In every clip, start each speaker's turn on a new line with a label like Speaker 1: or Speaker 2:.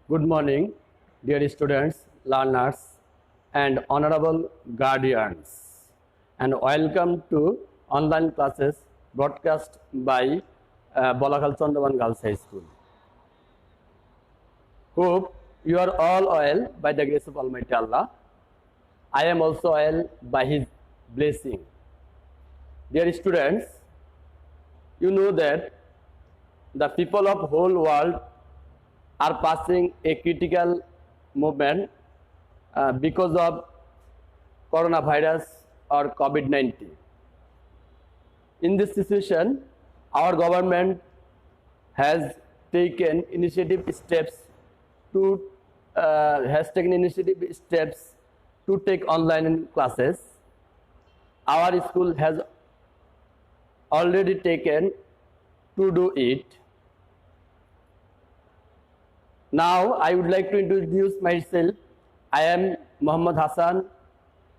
Speaker 1: Good morning, dear students, learners, and honorable guardians, and welcome to online classes broadcast by Bolakhal Chandraban Girls High School. Hope you are all well by the grace of Almighty Allah. I am also well by His blessing. Dear students, you know that the people of whole world are passing a critical moment because of coronavirus or COVID-19. In this situation, our government has taken initiative steps to take online classes. Our school has already taken to do it. Now, I would like to introduce myself. I am Muhammad Hassan,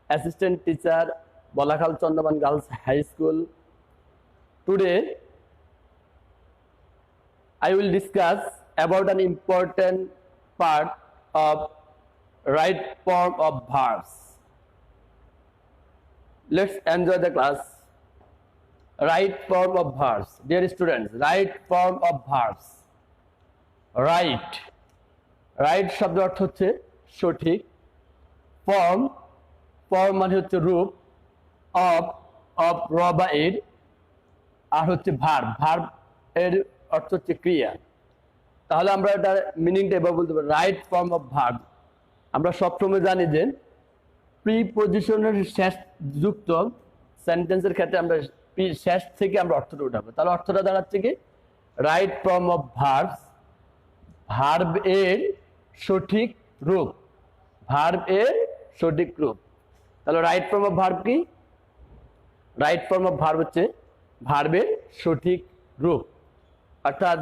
Speaker 1: Assistant Teacher, Bolakhal Chandraban Girls High School. Today, I will discuss about an important part of right form of verbs. Let's enjoy the class. Right form of verbs. Dear students, right form of verbs. Right. Right শব্দ অর্থ হচ্ছে সঠিক, form মানে হচ্ছে রূপ, of র বা এর, আর হচ্ছে ভার্ব এর অর্থ হচ্ছে ক্রিয়া। তাহলে আমরা এটার মিনিংটা এভাবে বলতে পারি, রাইট ফর্ম অফ ভার্ব। আমরা সবসময় জানি যে প্রিপজিশনের শেষ যুক্ত সেন্টেন্সের ক্ষেত্রে আমরা শেষ থেকে আমরা অর্থটা উঠাবো। তাহলে অর্থটা দাঁড়াচ্ছে কি, right form of verbs, verb এর সঠিক রূপ, ভার্ব এর সঠিক রূপ। তাহলে রাইট ফর্ম অফ ভার্ব কি? রাইট ফর্ম অফ ভার্ব হচ্ছে ভার্বের সঠিক রূপ, অর্থাৎ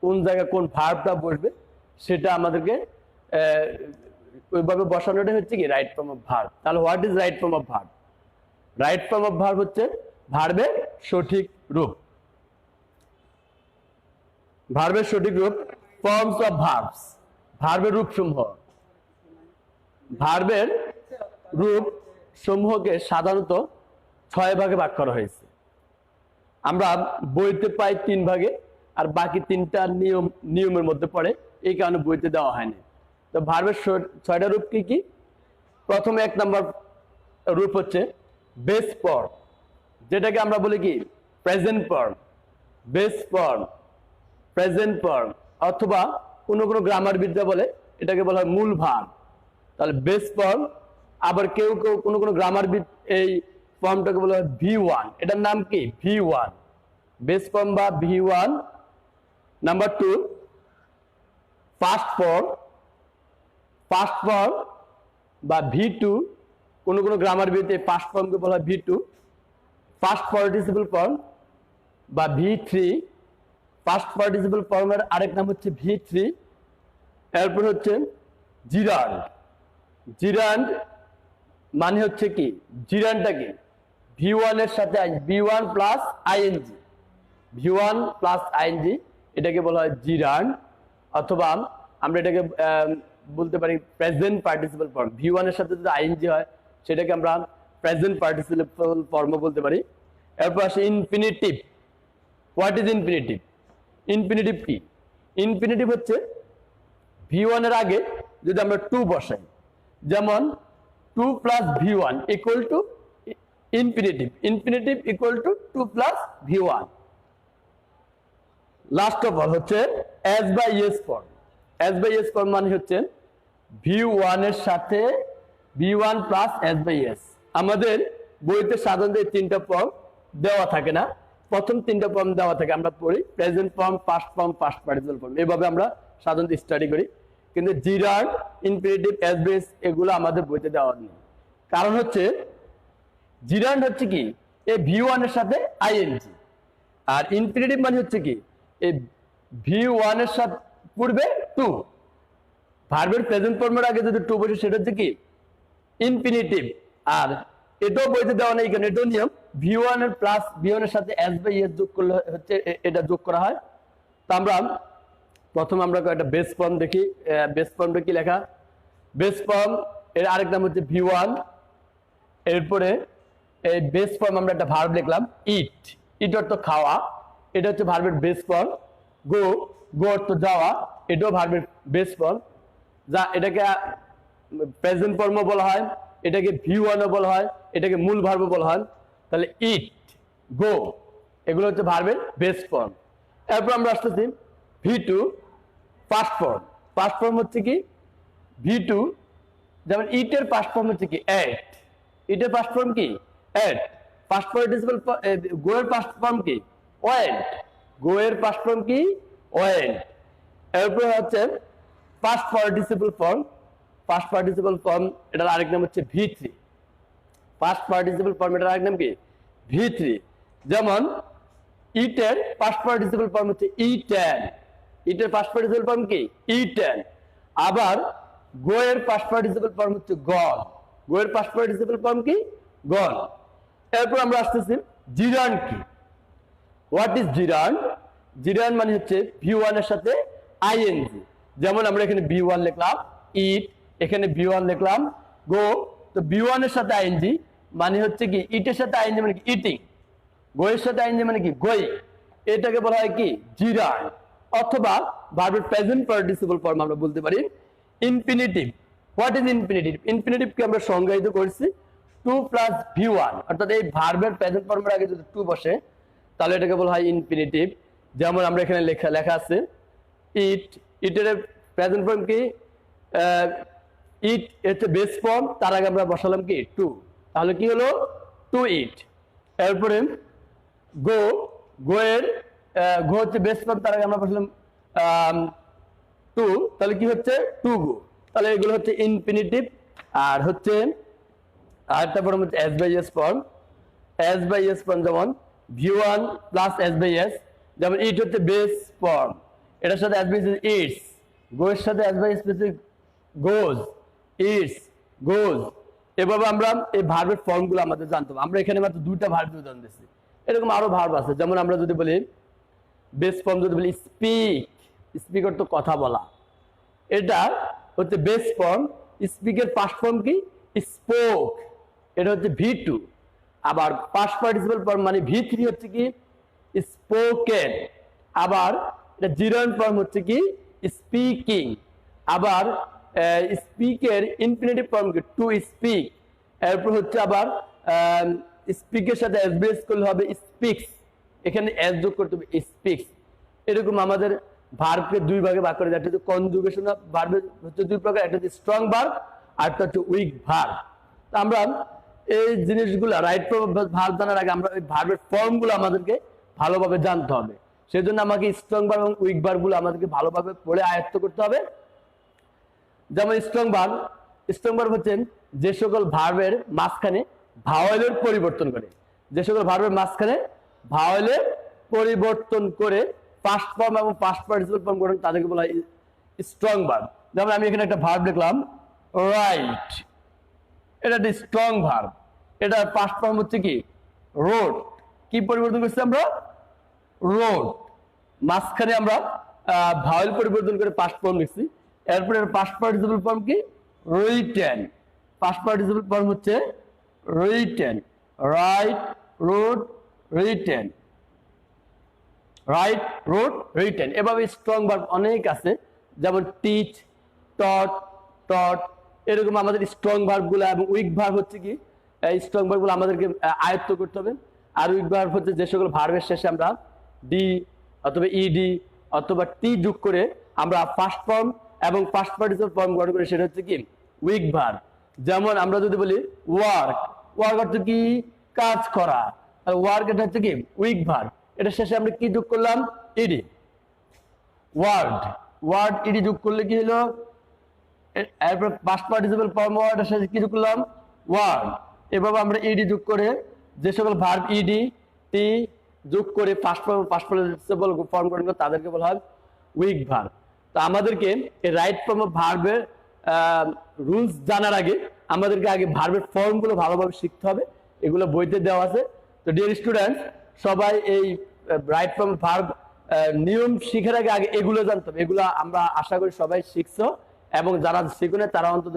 Speaker 1: কোন জায়গায় কোন ভার্বটা বসবে সেটা আমাদেরকে ওইভাবে বসানোটা হচ্ছে কি রাইট ফর্ম অফ ভার্ব। তাহলে what is right form of verb? Right form of verb হচ্ছে ভার্বের সঠিক রূপ। ভার্বের সঠিক রূপ, ফর্মস অফ ভার্বস, ভার্বের রূপ সমূহ। ভার্বের রূপ সমূহকে সাধারণত 6 ভাগে ভাগ করা হয়েছে। আমরা বইতে পাই 3 ভাগে, আর বাকি 3টা নিয়মের মধ্যে পড়ে, এই কারণে বইতে দেওয়া হয়নি। তো ভার্বের 6টা রূপ কি কি? প্রথমে 1 নম্বর রূপ হচ্ছে বেস ফর্ম, যেটাকে আমরা বলি কি present form. Base form, present form, অথবা কোনো গ্রামারবিদরা বলে এটাকে বলা হয় মূল ভার্ব। তাহলে বেস ফর্ম, আবার কেউ কোনো গ্রামারবিদ এই ফর্মটাকে বলা হয় V1। এটার নাম কি V1, বেস ফর্ম বা V1। নাম্বার 2 ফার্স্ট ফর্ম বা V2। কোনো গ্রামারবিদ এই ফার্স্ট ফর্মকে বলা হয় V2। ফার্স্ট পার্টিসিপল ফর্ম বা V3। ফার্স্ট পার্টিসিপল ফর্মের আরেক নাম হচ্ছে V3। এরপর হচ্ছে জিরান্ড মানে হচ্ছে কি, জিরান্ডটা কি V1 এর সাথে V1 plus ING, V1 plus ING, এটাকে বলা হয় জিরান্ড। অথবা আমরা এটাকে বলতে পারি প্রেজেন্ট পার্টিসিপল ফর্ম। V1 এর সাথে যদি আইএনজি হয় সেটাকে আমরা প্রেজেন্ট পার্টিসিপল ফর্ম বলতে পারি। এরপর আসে infinitive. What is infinitive? Infinitive কি? ইনফিনিটিভ হচ্ছে V1 এর আগে যদি আমরা 2 বসাই, যেমন 2 plus V1 equal to infinitive, infinitive equal to 2 plus V1। Last of all হচ্ছে S by S form. S by S form মানে হচ্ছে V1 এর সাথে V1 plus S by S. আমাদের বইতে সাধারণত এই 3টা ফর্ম দেওয়া থাকে না, প্রথম 3টা ফর্ম দেওয়া থাকে। আমরা পড়ি present form, first form, first participle form, এইভাবে আমরা সাধারণত স্টাডি করি। কিন্তু gerund, infinitive, S by S এগুলো আমাদের বইতে দেওয়া নেই। কারণ হচ্ছে জিরান্ড হচ্ছে কি এই V1 এর সাথে আইএনজি, আর ইনফিনিটিভ মানে হচ্ছে কি এই V1 এর সাথে পূর্বে 2। ভার্বের প্রেজেন্ট ফর্মের আগে যদি 2 বসে সেটা হচ্ছে কি ইনফিনিটিভ। আর এটাও বইতে দেওয়া নেই, কারণ এটাও নিয়ম V1 এর প্লাস V1 এর সাথে S/S যোগ করলে হচ্ছে এটা যোগ করা হয়। তো আমরা প্রথমে আমরা একটা বেস ফর্ম দেখি। বেস ফর্মটা কি লেখা? বেস ফর্ম এর আরেক নাম হচ্ছে V1। এরপরে এই বেস ফর্ম আমরা একটা ভার্ব লিখলাম ইট। ইট অর্থ খাওয়া, এটা হচ্ছে ভার্বের বেস ফর্ম। গো, গো অর্থ যাওয়া, এটাও ভার্বের বেস ফর্ম। যা এটাকে প্রেজেন্ট ফর্মও বলা হয়, এটাকে V1ও বলা হয়, এটাকে মূল ভার্বও বলা হয়। তাহলে ইট, গো এগুলো হচ্ছে ভার্বের বেস ফর্ম। এরপর আমরা আসতেছি V2 past form. Past form হচ্ছে কি V2, যেমন ইটের পাস্ট ফর্ম হচ্ছে কি এট। ইটের পাস্ট ফর্ম কি এট। পাস্ট পার্টিসিপল গো এর পাস্ট ফর্ম কি ওয়েন্ট। গো এর পাস্ট ফর্ম কি ওয়েন্ট। এরপর হচ্ছে past participle form. Past participle form এটার আরেক নাম হচ্ছে V3। পাস্ট পার্টিসিপল ফর্ম এটার আরেক নাম কি V3। যেমন ইটের পাস্ট পার্টিসিপল ফর্ম হচ্ছে ইটেন। ইটের পাস্ট পার্টিসিপল ফর্ম কি ইটেন। আবার গো এর পাস্ট পার্টিসিপল ফর্ম হচ্ছে গন। গো এর পাস্ট পার্টিসিপল ফর্ম কি গন। এরপর আমরা আসতেছি জিরান কি। What is জিরান? জিরান মানে হচ্ছে V1 এর সাথে আইএনজি। যেমন আমরা এখানে V1 লিখলাম ইট, এখানে V1 লিখলাম গো। তো V1 এর সাথে আইএনজি মানে হচ্ছে কি ইটের সাথে আইএনজি মানে কি ইটিং, গো এর সাথে আইএনজি মানে কি গোয়িং। এটাকে বলা হয় কি জিরান। অথবা ভার্বের প্রেজেন্ট পার্টিসিপল ফর্ম আমরা বলতে পারি ইনফিনিটিভ। What is infinitive? ইনফিনিটিভকে আমরা সংজ্ঞায়িত করছি 2 + V1, অর্থাৎ এই ভার্বের প্রেজেন্ট ফর্মের আগে যদি 2 বসে তাহলে এটাকে বলা হয় ইনফিনিটিভ। যেমন আমরা এখানে লেখা আছে ইট। ইটের প্রেজেন্ট ফর্ম কি ইট, হচ্ছে বেস ফর্ম, তার আগে আমরা বসালাম কি 2, তাহলে কি হলো টু ইট। এরপরে গো, গো এর গো হচ্ছে বেস ফর্ম, তার আগে আমরা বসালাম 2, তাহলে কি হচ্ছে টু গো। তাহলে এগুলো হচ্ছে ইনফিনিটিভ। আর হচ্ছে আরেকটা ফর্ম হচ্ছে S/S ফর্ম। S/S ফর্ম যেমন V1 + S/S, যেমন ইট হচ্ছে বেস ফর্ম, এটার সাথে S/S ইটস। গো এর সাথে S/S গোজ, ইটস, গোজ। এভাবে আমরা এই ভার্বের ফর্মগুলো আমাদের জানতে হবে। আমরা এখানে মাত্র 2টা ভার্ব উদাহরণ দিচ্ছি, এরকম আরো ভার্ব আছে। যেমন আমরা যদি বলি বেস ফর্ম, যদি বলি স্পিক, স্পিক অর্থ কথা বলা, এটা হচ্ছে বেস ফর্ম। স্পিকের পাস্ট ফর্ম কি স্পোক, এটা হচ্ছে V2। আবার পাস্ট পার্টিসিপল ফর্ম মানে V3 হচ্ছে কি স্পোকেন। আবার এটা জিরান ফর্ম হচ্ছে কি স্পিকিং। আবার স্পিকের ইনফিনিটিভ ফর্ম কি টু স্পিক। এরপর হচ্ছে আবার স্পিকের সাথে S/S করলে হবে স্পিক্স, এখানে S যোগ করতে হবে স্পিক্স। এরকম আমাদের ভার্বকে 2 ভাগে ভাগ করে, একটা হচ্ছে কনজুগেশন অফ ভার্ব হচ্ছে 2 প্রকার, একটা হচ্ছে স্ট্রং ভার্ব আর একটা হচ্ছে উইক ভার্ব। তো আমরা এই জিনিসগুলো রাইট ভার্ব জানার আগে আমরা ওই ভার্বের ফর্মগুলো আমাদেরকে ভালোভাবে জানতে হবে। সেজন্য আমাকে স্ট্রং ভার্ব এবং উইক ভার্বগুলো আমাদেরকে ভালোভাবে পড়ে আয়ত্ত করতে হবে। যেমন স্ট্রং ভার্ব হচ্ছেন যে সকল ভার্বের মাঝখানে ভাওয়েলের পরিবর্তন করে, যে সকল ভার্বের মাঝখানে ভাওয়েলের পরিবর্তন করে পাস্ট ফর্ম এবং পাস্ট পার্টিসিপল ফর্ম গঠন, তাদেরকে বলা হয় স্ট্রং ভার্ব। যেমন আমি এখানে একটা ভার্ব লিখলাম রাইট, এটা একটা স্ট্রং ভার্ব। এটা পাস্ট ফর্ম হচ্ছে কি রোড। কি পরিবর্তন করছি আমরা? রোড। মাঝখানে আমরা ভাওয়েল পরিবর্তন করে পাস্ট ফর্ম লিখছি। এরপরে পাস্ট পার্টিসিপল ফর্ম কি রিটেন। পাস্ট পার্টিসিপল ফর্ম হচ্ছে written, right, road, written, right, road, written. এভাবে স্ট্রং ভার্ব অনেক আছে, যেমন টিচ, টট, টট। এরকম আমাদের স্ট্রং ভার্বগুলো। এবং উইক ভার্ব হচ্ছে কি স্ট্রং ভার্বগুলো আমাদেরকে আয়ত্ত করতে হবে। আর উইক ভার্ব হচ্ছে যে সকল ভার্বের শেষে আমরা ডি অথবা ইডি অথবা টি যোগ করে আমরা ফার্স্ট ফর্ম এবং পাস্ট পার্টিসিপল ফর্ম গঠন করি, সেটা হচ্ছে কি উইক ভার্ব। যেমন আমরা যদি বলি ওয়ার্ক, ওয়ার্ক অর্থ কি কাজ করা, আর ওয়ার্ক এটা হচ্ছে কি উইক ভার্ব। এটা শেষে আমরা কি যোগ করলাম ইডি। ওয়ার্ড, ওয়ার্ড ইডি যোগ করলে কি হলো, এরপর পাস্ট পার্টিসিপল ফর্ম ওয়ার্ড এর সাথে কি যোগ করলাম ওয়ার্ড। এভাবে আমরা ইডি যোগ করে যে সকল ভার্ব ইডি টি যোগ করে পাস্ট পার্টিসিপল ফর্ম গঠন করে তাদেরকে বলা হয় উইক ভার্ব। তো আমাদেরকে এই রাইট ফর্ম অফ ভার্বের রুলস জানার আগে আমাদেরকে আগে ভার্বের ফর্মগুলো ভালোভাবে শিখতে হবে। এগুলো বইতে দেওয়া আছে। তো ডিয়ার স্টুডেন্টস, সবাই এই রাইট ফর্ম ভার্ব নিয়ম শিখার আগে আগে এগুলো জানতে হবে। এগুলো আমরা আশা করি সবাই শিখছো, এবং যারা শিখুনে তারা অন্তত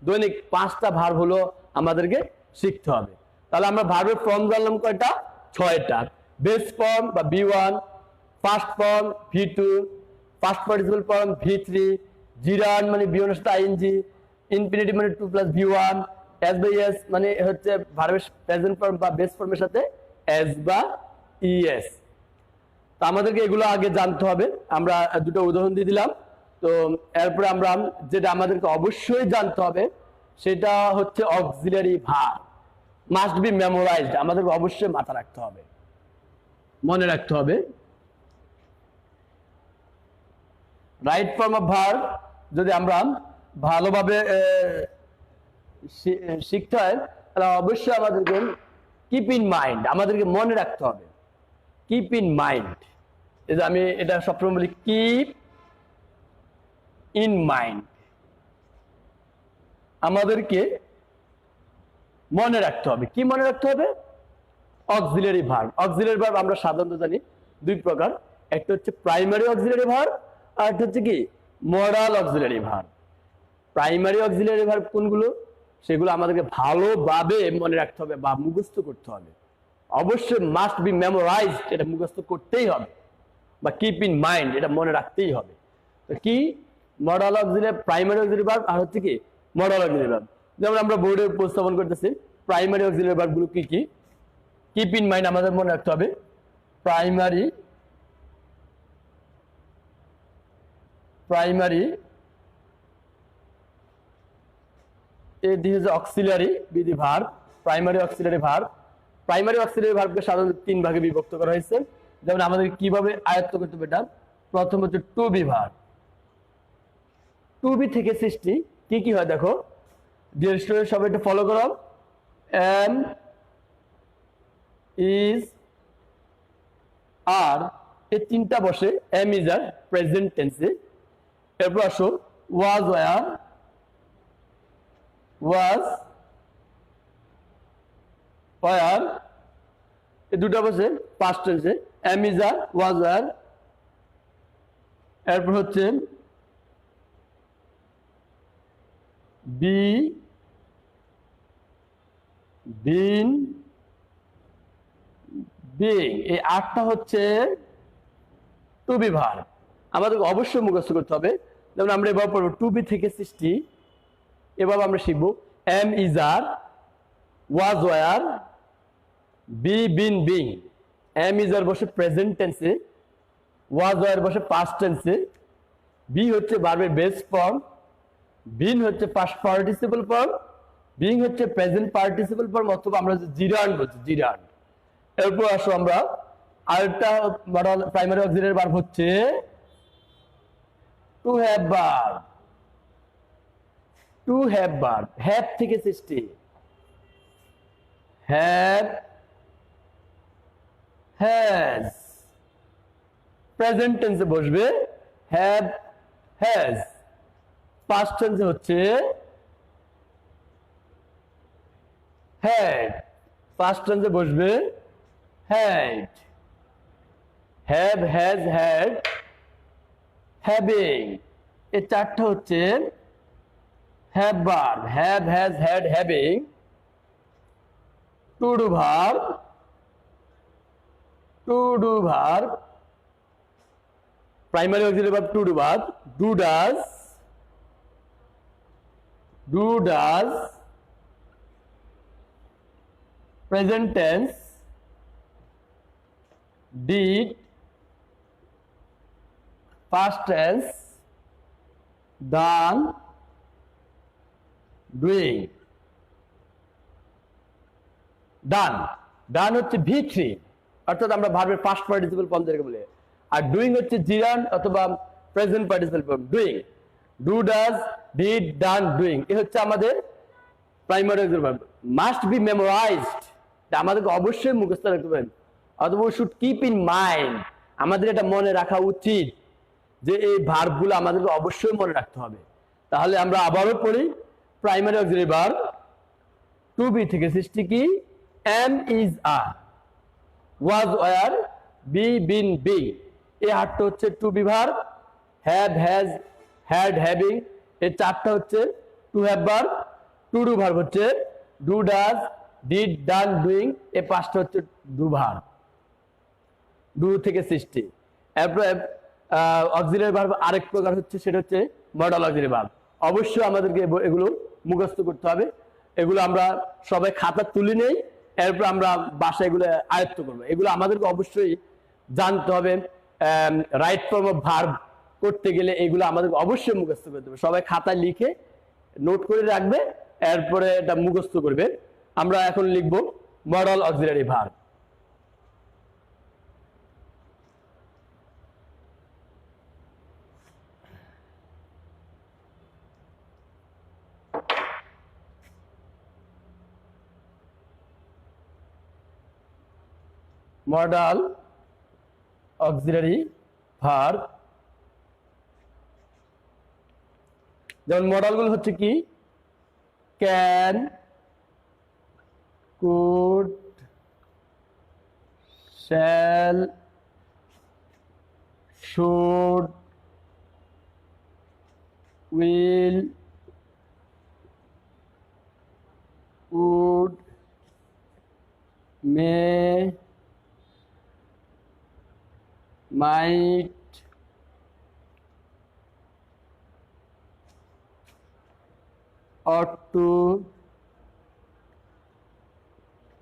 Speaker 1: দৈনিক 5টা ভার্ব হলো আমাদেরকে শিখতে হবে। তাহলে আমরা ভার্বের ফর্ম জানলাম কয়টা? 6টা। বেস ফর্ম বা B1, first form V2, first participle form V3, জিরান্ড মানে B1 সাথে আইএনজি, ইনফিনিটিভ মানে 2 + V1, এস বাই এস মানে হচ্ছে ভার্বের প্রেজেন্ট ফর্ম বা বেস ফর্মের সাথে এস বা ইএস। তো আমাদেরকে এগুলো আগে জানতে হবে। আমরা দুটো উদাহরণ দিয়ে দিলাম। তো এরপরে আমরা যেটা আমাদেরকে অবশ্যই জানতে হবে সেটা হচ্ছে auxiliary verb, must be memorized. আমাদেরকে অবশ্যই মাথা রাখতে হবে, মনে রাখতে হবে। রাইট ফর্ম অফ ভার্ব যদি আমরা ভালোভাবে শিখতে হয় তাহলে অবশ্যই আমাদেরকে কিপ ইন মাইন্ড, আমাদেরকে মনে রাখতে হবে। কিপ ইন মাইন্ড, এই যে আমি এটা সবসময় বলি, কিপ ইন মাইন্ড, আমাদেরকে মনে রাখতে হবে। কি মনে রাখতে হবে? Auxiliary verb. অক্সিলারি ভার্ব আমরা সাধারণত জানি 2 প্রকার, একটা হচ্ছে প্রাইমারি অক্সিলারি ভার্ব, আর একটা হচ্ছে কি modal auxiliary verb. Primary auxiliary verb কোনগুলো? সেগুলো আমাদেরকে ভালোভাবে মনে রাখতে হবে বা মুখস্থ করতে হবে। অবশ্যই মাস্ট বি মেমোরাইজড, এটা মুখস্থ করতেই হবে, বা কিপ ইন মাইন্ড, এটা মনে রাখতেই হবে। তো কি modal auxiliary, primary auxiliary verb, আর হচ্ছে কি মডাল অক্সিলারি ভার্ব। যেমন আমরা বোর্ডে উপস্থাপন করতেছি প্রাইমারি অক্সিলারি ভার্বগুলো কি কি, কিপ ইন মাইন্ড আমাদের মনে রাখতে হবে। প্রাইমারি এটি হচ্ছে অক্সিলারি বিধি verb, primary auxiliary verb. Primary auxiliary ভার্বকে সাধারণত 3 ভাগে বিভক্ত করা হয়েছে। যেমন আমাদের কিভাবে আয়ত্ত করতে হবে এটা, প্রথম হচ্ছে to be verb. To be থেকে সৃষ্টি কি কি হয় দেখো, ডিয়ার স্টুডেন্ট সবাই একটু ফলো করো। এম, ইজ, আর, এই 3টা বসে। এম ইজ আর প্রেজেন্ট টেন্সে। এরপর আসো ওয়াজ, ওয়ার, এই 2টা বসে পাস্ট টেন্সে। Am is are, was, were. এরপর হচ্ছে বি, বিন, বিং। এই 8টা হচ্ছে টু বি ভার্ব। আমাদেরকে অবশ্যই মুখস্থ করতে হবে। যেমন আমরা এবার পড়বো টু বি থেকে সৃষ্টি, এভাবে আমরা শিখবো am is are, was were, be been being. Am is are বসে প্রেজেন্ট টেন্সে, ওয়াজ ওয়ার বসে পাস্ট টেন্সে, বি হচ্ছে ভার্বের বেস ফর্ম, বিন হচ্ছে পাস্ট পার্টিসিপল ফর্ম, বিং হচ্ছে প্রেজেন্ট পার্টিসিপল ফর্ম, অথবা আমরা জিরান্ড বলছি, জিরান্ড। এরপর আসো আমরা আরেকটা প্রাইমারি অক্সিলারি ভার্ব হচ্ছে to have verb. To have verb, have থেকে সৃষ্টি। হ্যাভ, হ্যাজ, প্রেজেন্ট টেন্সে বসবে হ্যাভ, হ্যাজ। পাস্ট টেন্সে হচ্ছে হ্যাড, পাস্ট টেন্সে বসবে had. Have, has, had, having. এই 4টা হচ্ছে have verb, have, has, had, having. Two do verb, to do verb, primary auxiliary verb to do verb, do does, do does, present tense, did, past tense, done, doing. done, done হচ্ছে V3, অর্থাৎ আমরা ভার্বের first participle form যেটাকে বলি। Are doing হচ্ছে gerund অথবা present participle form, doing. Do, does, did, done, doing, এ হচ্ছে আমাদের primary auxiliary verb. Must be memorized, আমাদেরকে অবশ্যই মুখস্থ রাখতে হবে। অথবা শুড কিপ ইন মাইন্ড, আমাদের এটা মনে রাখা উচিত যে এই ভার্বগুলো আমাদেরকে অবশ্যই মনে রাখতে হবে। তাহলে আমরা আবারও পড়ি primary auxiliary verb to be থেকে সৃষ্টি কি, am is are, was were, be been being, এই হারটা হচ্ছে to be verb, have, has, had, having. এই চারটা হচ্ছে to have verb. To do verb হচ্ছে do, does, did, done, doing. এই পাঁচটা হচ্ছে ডু ভার্ব, ডু থেকে সৃষ্টি। এরপরে অক্সিলারি ভার্ব আরেক প্রকার হচ্ছে, সেটা হচ্ছে মডাল অক্সিলারি ভার্ব। অবশ্যই আমাদেরকে এগুলো মুখস্থ করতে হবে। এগুলো আমরা সবাই খাতা তুলে নেই, এরপর আমরা বাসায় এগুলো আয়ত্ত করবো। এগুলো আমাদেরকে অবশ্যই জানতে হবে। রাইট ফর্ম অফ ভার্ব করতে গেলে এগুলো আমাদেরকে অবশ্যই মুখস্থ করতে হবে। সবাই খাতায় লিখে নোট করে রাখবে, এরপরে এটা মুখস্থ করবে। আমরা এখন লিখব modal auxiliary verb. Modal auxiliary verb, যেমন মডালগুলো হচ্ছে কি, can, could, shall, should, will, would, may, might, ought to,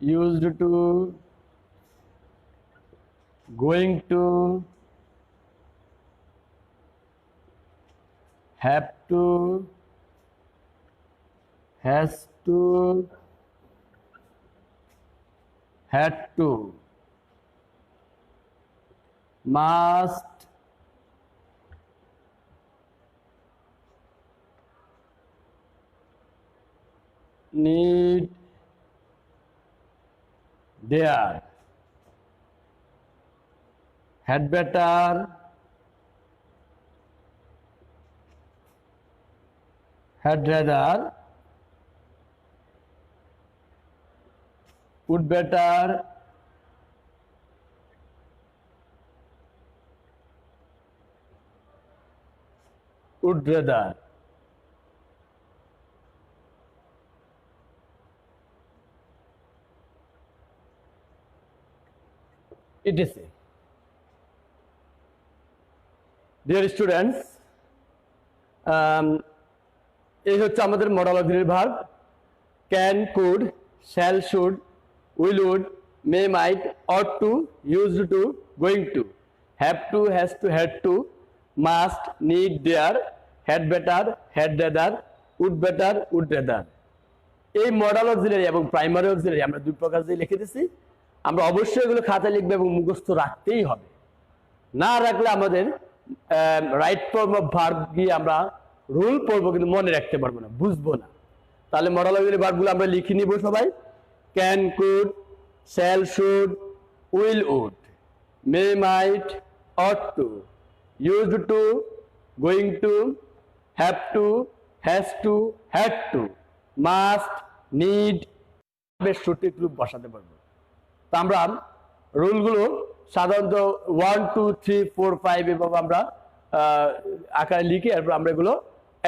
Speaker 1: used to, going to, have to, has to, had to, must, need, dare, had better, had rather, would better, would rather। etc. Dear students, এই হচ্ছে আমাদের modal auxiliary verb. Can, could, shall, should, will, would, may, might, ought to, used to, going to, have to, has to, had to, must, need, dare, had better, had rather, would better, would rather। এই modal auxiliary এবং primary auxiliary আমরা দুই প্রকার দিয়ে লিখে দিচ্ছি। আমরা অবশ্যই এগুলো খাতায় লিখবো এবং মুখস্থ রাখতেই হবে। না রাখলে আমাদের রাইট ফর্ম অফ ভার্ব গিয়ে আমরা রুল পড়বো, কিন্তু মনে রাখতে পারবো না, বুঝবো না। তাহলে মডাল অক্সিলারি ভার্বগুলো আমরা লিখে নিব সবাই। Can, could, shall, should, will, would, may, might, ought to, used to, going to, have to, has to, had to, must, need, বেশ সঠিক রূপ বসাতে পারবো। তা আমরা রুলগুলো সাধারণত 1 2 3 4 5 এভাবে আমরা আকারে লিখে এরপর আমরা এগুলো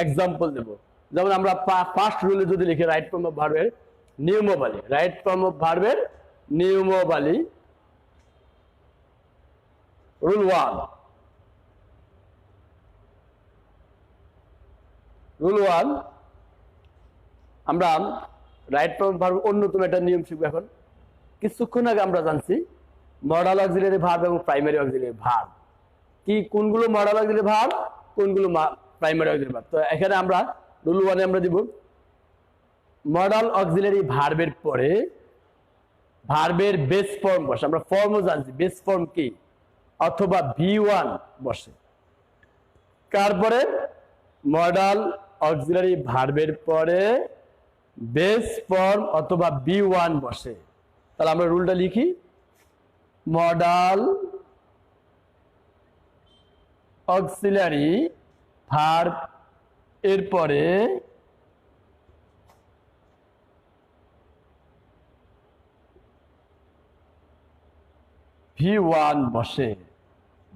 Speaker 1: এক্সাম্পল দেব। যেমন আমরা ফার্স্ট রুলে যদি লিখি রাইট ফর্ম অফ ভার্বের নিয়মাবলী, রাইট ফর্ম অফ ভার্বের নিয়মাবলী, রুল 1। রুল 1 আমরা রাইট ফর্ম অফ ভার্ব অন্যতম একটা নিয়ম শিখবো। এখন কিছুক্ষণ আগে আমরা জানছি মডাল অক্সিলারি ভার্ব এবং প্রাইমারি অক্সিলারি ভার্ব কি, কোনগুলো মডাল অক্সিলারি ভার্ব, কোনগুলো প্রাইমারি অক্সিলারি ভার্ব। তো এখানে আমরা রুল 1 আমরা দিব মডাল অক্সিলারি ভার্বের পরে ভার্বের বেস ফর্ম বসে। আমরা ফর্মও জানছি, বেস ফর্ম কি, অথবা V1 বসে। তারপরে মডাল অক্সিলারি ভার্বের পরে বেস ফর্ম অথবা V1 বসে। তাহলে আমরা রুলটা লিখি, মডাল অক্সিলারি ভার্ব এরপরে V1 বসে।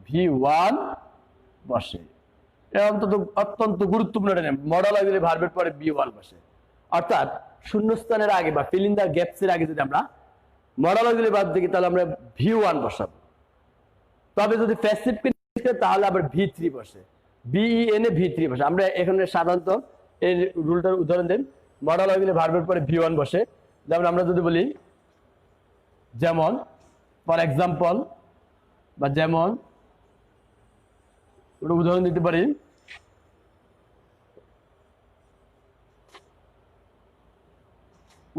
Speaker 1: V1 বসে। এটা অত্যন্ত গুরুত্বপূর্ণ একটা নিয়ম। মডাল অক্সিলারি ভার্বের পরে V1 বসে, অর্থাৎ শূন্যস্থানের আগে বা ফিল ইন দ্য গ্যাপস এর আগে যদি আমরা মডাল অক্সিলারি ভার্ব দেখি তাহলে আমরা V1 বসাবো। তবে যদি প্যাসিভ তাহলে আবার V3 বসে, BEN এ V3 বসে। আমরা এখানে সাধারণত এই রুলটার উদাহরণ দেন। মডাল অক্সিলারি ভার্বের পরে V1 বসে, যেমন আমরা যদি বলি, যেমন ফর এক্সাম্পল বা যেমন উদাহরণ দিতে পারি,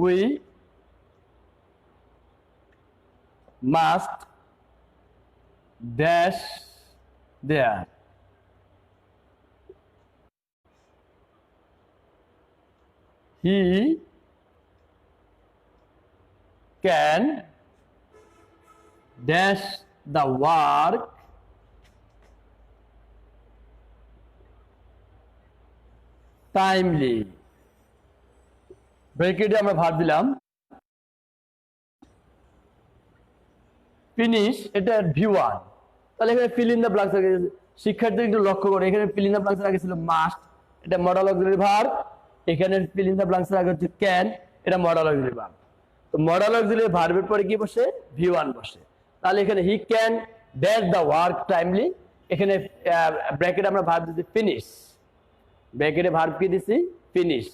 Speaker 1: we must dash there, he can dash the work timely। ব্র্যাকেটে আমরা ভার্ব দিলাম ফিনিশ, এটা V1। তাহলে এখানে ফিল ইন দ্য ব্ল্যাঙ্কস আগে, শিক্ষার্থী একটু লক্ষ্য করে, এখানে ফিল ইন দ্য ব্ল্যাঙ্কস আগে ছিল মাস্ট, এটা মডাল অক্সিলারি ভার্ব। এখানে ফিল ইন দ্য ব্ল্যাঙ্কস আগে হচ্ছে ক্যান, এটা মডাল অক্সিলারি ভার্ব। তো মডাল অক্সিলারি ভার্বের পরে কি বসে? V1 বসে। তাহলে এখানে he can dash the work timely, এখানে ব্র্যাকেটে আমরা ভার্ব দিচ্ছি ফিনিশ, ব্র্যাকেটে ভার্ব কি দিছি? ফিনিশ।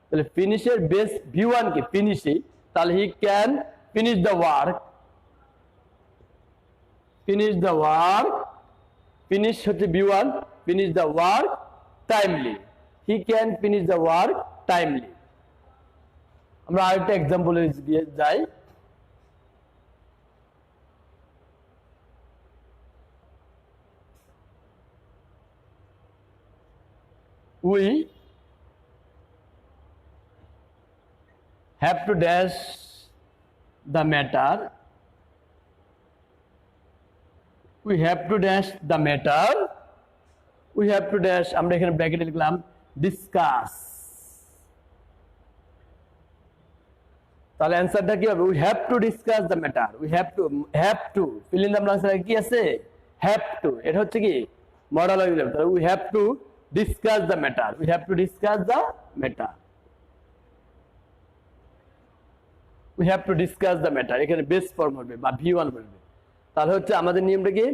Speaker 1: তাহলে ফিনিশের বেস V1 কি? ফিনিশই। তাহলে হি can finish the work, finish the work, finish হচ্ছে V1, finish the work timely, he can finish the work timely। আমরা আরেকটা एग्जांपल দিয়ে যাই। we have to dash the matter, we have to dash the matter, we have to dash, আমরা এখানে ব্র্যাকেটে লিখলাম discuss. তাহলে অ্যানসারটা কি হবে? we have to discuss the matter, we have to fill in the blanks এর কি আছে? have to, এটা হচ্ছে কি? Modal auxiliary. তাহলে we have to discuss the matter, we have to discuss the matter, we have to discuss the matter, এখানে base form হবে বা V1 বলবে। তাহলে হচ্ছে আমাদের নিয়মটা কি?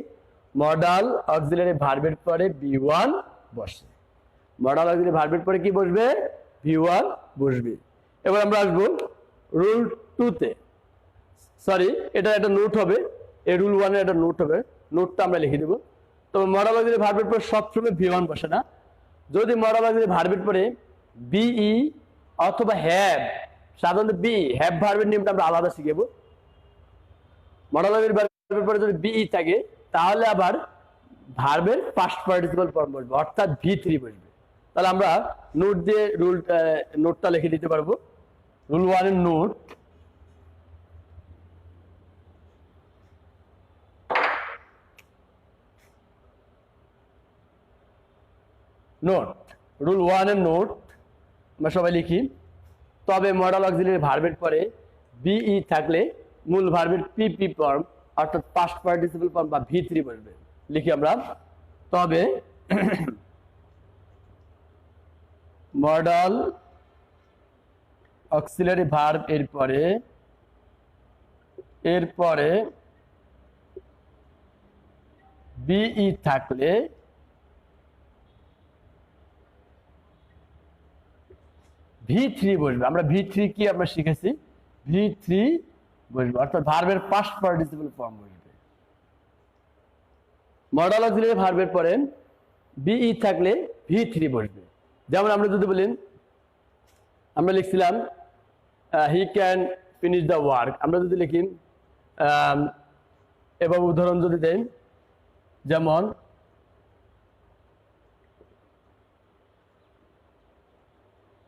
Speaker 1: মডাল অক্সিলারি ভার্বের পরে V1 বসে, মডাল অক্সিলারি ভার্বের পরে কি বসবে? V1 বসবে। এবার আমরা আসবো রুল 2 তে, সরি এটা একটা নোট হবে, এই রুল 1 এর একটা নোট হবে, নোটটা আমরা লিখে দেব। তো মডাল অক্সিলারি ভার্বের পরে সবসময় V1 বসে না। যদি মডাল অক্সিলারি ভার্বের পরে BE অথবা হ্যাভ, সাধারণত BE হ্যাভ ভার্বের নিয়মটা আমরা আলাদা শিখাবো। মডাল অক্সিলারি ভার্বের পরে যদি BE থাকে তাহলে আবার ভার্বের পাস্ট পার্টিসিপল ফর্ম বসবে, অর্থাৎ V3 বসবে। তাহলে আমরা নোট দিয়ে নোটটা লিখে দিতে পারবো। রুল 1 এর নোট, রুল 1 এর নোট আমরা সবাই লিখি। তবে মডাল অক্সিলারি ভার্বের পরে BE থাকলে মূল ভার্বের PP ফর্ম অর্থাৎ পাস্ট পার্টিসিপল ফর্ম বা V3 বসবে। লিখি আমরা, তবে মডাল অক্সিলারি ভার্ব এর পরে BE থাকলে V3 বসবে। আমরা V3 কি আমরা শিখেছি? V3 বসবে, অর্থাৎ ভার্বের পাস্ট পার্টিসিপল ফর্ম বসবে। মডাল অক্সিলারি ভার্বের পরে BE থাকলে V3 বসবে। যেমন আমরা যদি বলেন, আমরা লিখছিলাম he can finish the work, আমরা যদি লিখি এবার উদাহরণ যদি দেন, যেমন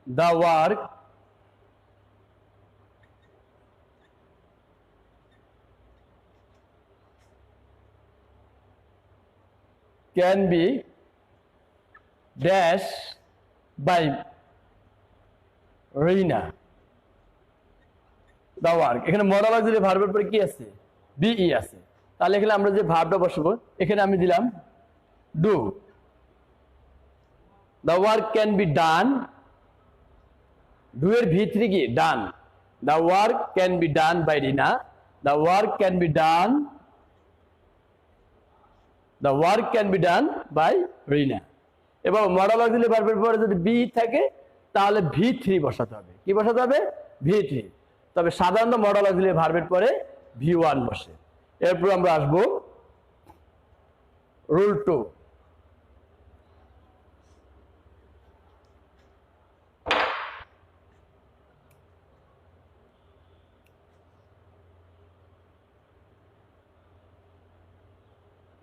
Speaker 1: the work can be dash by Reena, the work, এখানে মডাল অক্সিলারি ভার্বের পরে কি আছে? BE আছে। তাহলে এখানে আমরা যে ভার্বটা বসাবো, এখানে আমি দিলাম do. The work can be done, do এর ভিতরে কি done. The work can be done by Rina, the work can be done, the work can be done by Rina. এবার মডাল অক্সিলারি ভার্বের পরে যদি বি থাকে তাহলে V3 বসাতে হবে। কি বসাতে হবে? V3। তবে সাধারণত মডাল অক্সিলারি ভার্বের পরে V1 বসে। এরপর আমরা আসবো রুল 2।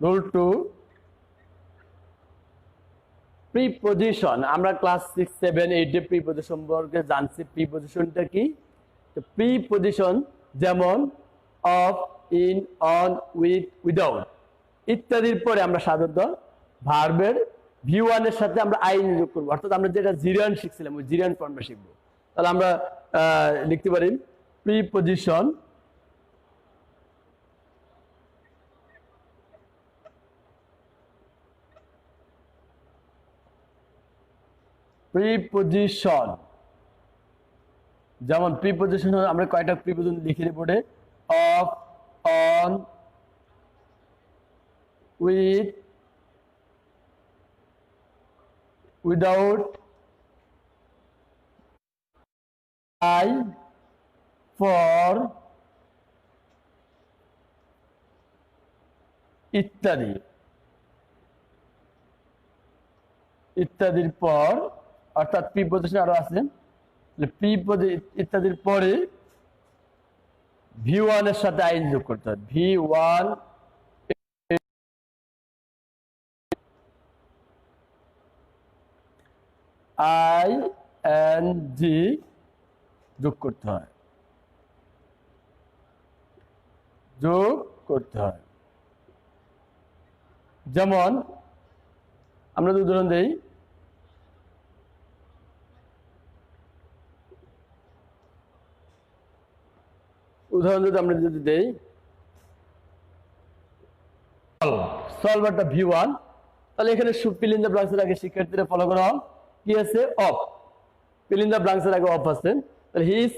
Speaker 1: Rule 2, preposition. আমরা ক্লাস 6, 7, 8 এ প্রিপজিশন সম্পর্কে জানছি। প্রিপজিশনটা কি? তো প্রিপজিশন যেমন of, in, on, with, without ইত্যাদির পরে আমরা সাধারণত ভার্বের V1 এর সাথে আমরা আইন যোগ করবো। অর্থাৎ আমরা যেটা জিরান শিখছিলাম ওই জিরান ফর্মে শিখবো। তাহলে আমরা লিখতে পারি প্রিপজিশন প্রিপজিশন যেমন প্রিপজিশন আমরা কয়টা প্রিপজিশন লিখে পড়ে of, on, with, without, by, for ইত্যাদি ইত্যাদির পর, অর্থাৎ প্রিপজিশন আরো আছে। ইত্যাদির পরে V1 এর সাথে আইন যোগ করতে হবে। V1 ING যোগ করতে হয়, যোগ করতে হয়। যেমন আমরা যদি উদাহরণ দেই, আমরা যদি দেই সলভ একটা V1, তাহলে এখানে ফিল ইন দ্য ব্ল্যাঙ্কসের আগে শিক্ষার্থীরা ফলো করো কি আছে? অফ। ফিল ইন দ্য ব্ল্যাঙ্কসের আগে অফ আছে। তাহলে হি ইজ